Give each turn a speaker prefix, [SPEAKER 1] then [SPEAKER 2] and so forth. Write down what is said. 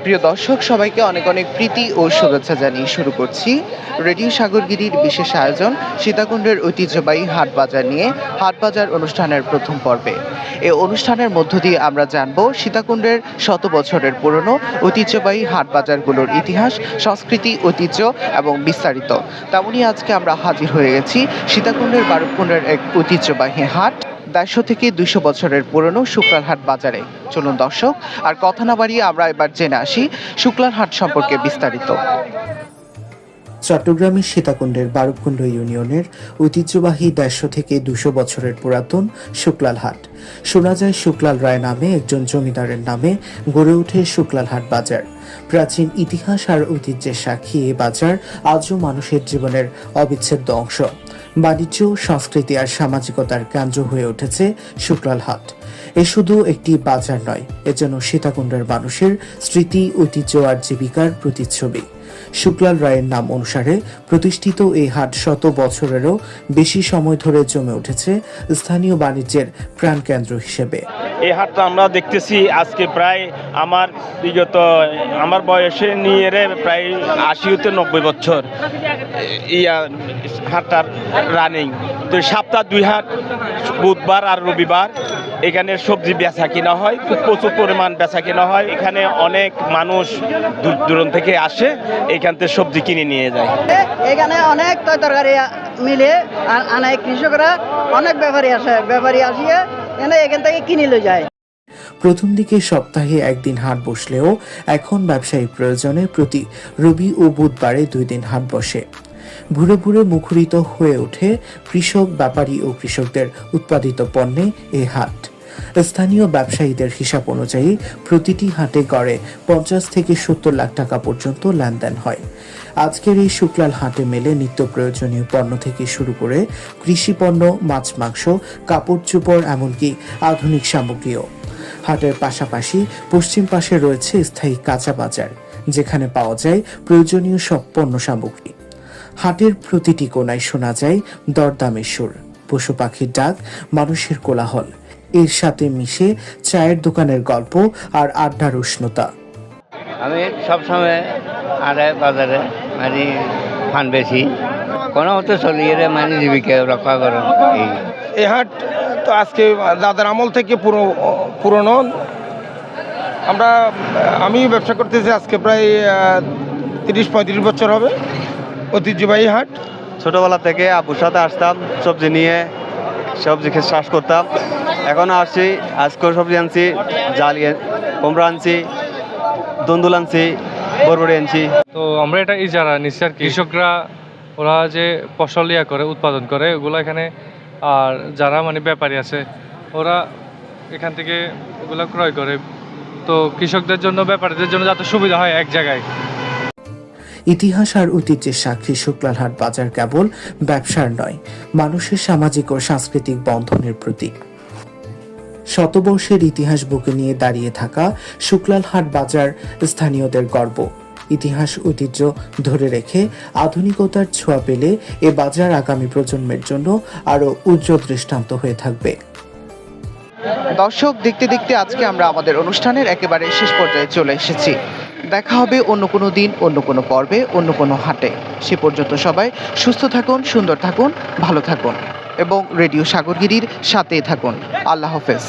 [SPEAKER 1] প্রিয় দর্শক, সবাইকে অনেক অনেক প্রীতি ও শুভেচ্ছা জানিয়ে শুরু করছি রেডিও সাগরগিরির বিশেষ আয়োজন সীতাকুণ্ডের ঐতিহ্যবাহী হাটবাজার নিয়ে হাটবাজার অনুষ্ঠানের প্রথম পর্বে। এই অনুষ্ঠানের মধ্য দিয়ে আমরা জানব সীতাকুণ্ডের শত বছরের পুরনো ঐতিহ্যবাহী হাটবাজারগুলোর ইতিহাস, সংস্কৃতি, ঐতিহ্য এবং বিস্তারিত। তেমনই আজকে আমরা হাজির হয়ে গেছি সীতাকুণ্ডের বারুকুণ্ডের এক ঐতিহ্যবাহী হাট, 150 থেকে 200 বছরের পুরনো শুক্লাল হাট বাজারে। চলুন দর্শক, আর কথা না বাড়িয়ে আমরা এবার জেনে আসি শুক্লাল হাট সম্পর্কে বিস্তারিত।
[SPEAKER 2] চট্টগ্রামের সীতাকুণ্ডের বারুকুণ্ড ইউনিয়নের ঐতিহ্যবাহী 150 থেকে 200 বছরের পুরাতন শুক্লাল হাট। শোনা যায় শুক্লাল রায় নামে একজন জমিদারের নামে গড়ে ওঠে শুক্লাল হাট বাজার। প্রাচীন ইতিহাস আর ঐতিহ্যের সাক্ষী এ বাজার আজও মানুষের জীবনের অবিচ্ছেদ্য অংশ। বাণিজ্য, সংস্কৃতি আর সামাজিকতার কেন্দ্র হয়ে উঠেছে শুক্লাল হাট। এ শুধু একটি বাজার নয়, এ যেন সীতাকুণ্ডের মানুষের স্মৃতি, ঐতিহ্য আর জীবিকার প্রতিচ্ছবি। শুক্লাল রায়ের নাম অনুসারে প্রতিষ্ঠিত এই হাট শত বছরেরও বেশি সময় ধরে জমে উঠেছে স্থানীয় বাণিজ্যের প্রাণকেন্দ্র হিসেবে।
[SPEAKER 3] এই হাটটা আমরা দেখতেছি আজকে প্রায় আমার বয়সে নিয়ে প্রায় 80-90 বছর হাটটার রানিং। তো সপ্তাহ 2 হাট, বুধবার আর রবিবার এখানে সবজি বেচা কিনা হয়, খুব প্রচুর পরিমাণ বেচা কিনা হয়। এখানে অনেক মানুষ দূর দূরান্ত থেকে আসে, এখান থেকে সবজি কিনে নিয়ে যায়।
[SPEAKER 4] এখানে অনেক তরকারি মিলে অনেক কৃষকরা, অনেক ব্যাপারী আসিয়ে এখান থেকে কিনে নিয়ে যায়।
[SPEAKER 2] প্রথম দিকে সপ্তাহে একদিন হাট বসলেও এখন ব্যবসায়িক প্রয়োজনে প্রতি রবি ও বুধবারে 2 দিন হাট বসে। ভুরে ভুরে মুখরিত হয়ে ওঠে কৃষক, ব্যাপারী ও কৃষকদের উৎপাদিত পণ্যে এই হাট। স্থানীয় ব্যবসায়ীদের হিসাব অনুযায়ী প্রতিটি হাটে গড়ে 50 থেকে 70 লাখ টাকা পর্যন্ত লেনদেন হয়। আজকের এই শুক্লাল হাটে মেলে নিত্য প্রয়োজনীয় পণ্য থেকে শুরু করে কৃষি পণ্য, মাছ, মাংস, কাপড় চোপড়, এমনকি আধুনিক সামগ্রীও। হাটের পাশাপাশি পশ্চিম পাশে রয়েছে স্থায়ী কাঁচা বাজার, যেখানে পাওয়া যায় প্রয়োজনীয় সব পণ্য সামগ্রী। হাটের প্রতিটি কোণায় শোনা যায় দরদামের সুর, পশু পাখির ডাক, মানুষের কোলাহল। এর সাথে মিশে চায়ের দোকানের গল্প আর আড্ডার উষ্ণতা।
[SPEAKER 5] আমি সবসময় বাজারে ফান বেশি কোনো মতো চলিয়ে জীবিকা রক্ষা করো।
[SPEAKER 6] এই হাট তো আজকে দাদার আমল থেকে পুরনো। আমি ব্যবসা করতেছি আজকে প্রায় 30-35 বছর হবে। ঐতিহ্যবাহী হাট।
[SPEAKER 7] ছোটবেলা থেকে আব্বুর সাথে আসতাম, সবজি নিয়ে সবজি খেয়ে চাষ করতাম। এখনও আসছি, আজকেও সবজি আনছি, জালিয়ে কুমড়া আনছি, দুন্দুল আনছি, বরবড়ি আনছি।
[SPEAKER 8] তো আমরা এটা ইজারা নিচ্ছি আর কৃষকরা, ওরা যে ফসল করে উৎপাদন করে ওগুলো এখানে, আর যারা ব্যাপারী আছে ওরা এখান থেকে ওগুলো ক্রয় করে। তো কৃষকদের জন্য, ব্যাপারীদের জন্য যাতে সুবিধা হয় এক জায়গায়।
[SPEAKER 2] ইতিহাস আর ঐতিহ্যের সাক্ষী শুক্লাল হাট বাজার কেবল ব্যবসার নয়, মানুষের সামাজিক ও সাংস্কৃতিক বন্ধনের প্রতীক। শতবর্ষের ইতিহাস বুকে নিয়ে দাঁড়িয়ে থাকা শুক্লাল হাট বাজার স্থানীয়দের গর্ব। ইতিহাস, ঐতিহ্য ধরে রেখে আধুনিকতার ছোঁয়া পেলে এ বাজার আগামী প্রজন্মের জন্য আরো উজ্জ্বল দৃষ্টান্ত হয়ে থাকবে।
[SPEAKER 1] দর্শক, দেখতে দেখতে আজকে আমরা আমাদের অনুষ্ঠানের একেবারে শেষ পর্যায়ে চলে এসেছি। দেখা হবে অন্য কোনো দিন, অন্য কোনো পর্বে, অন্য কোনো হাটে। সে পর্যন্ত সবাই সুস্থ থাকুন, সুন্দর থাকুন, ভালো থাকুন এবং রেডিও সাগরগিরির সাথেই থাকুন। আল্লাহ হাফেজ।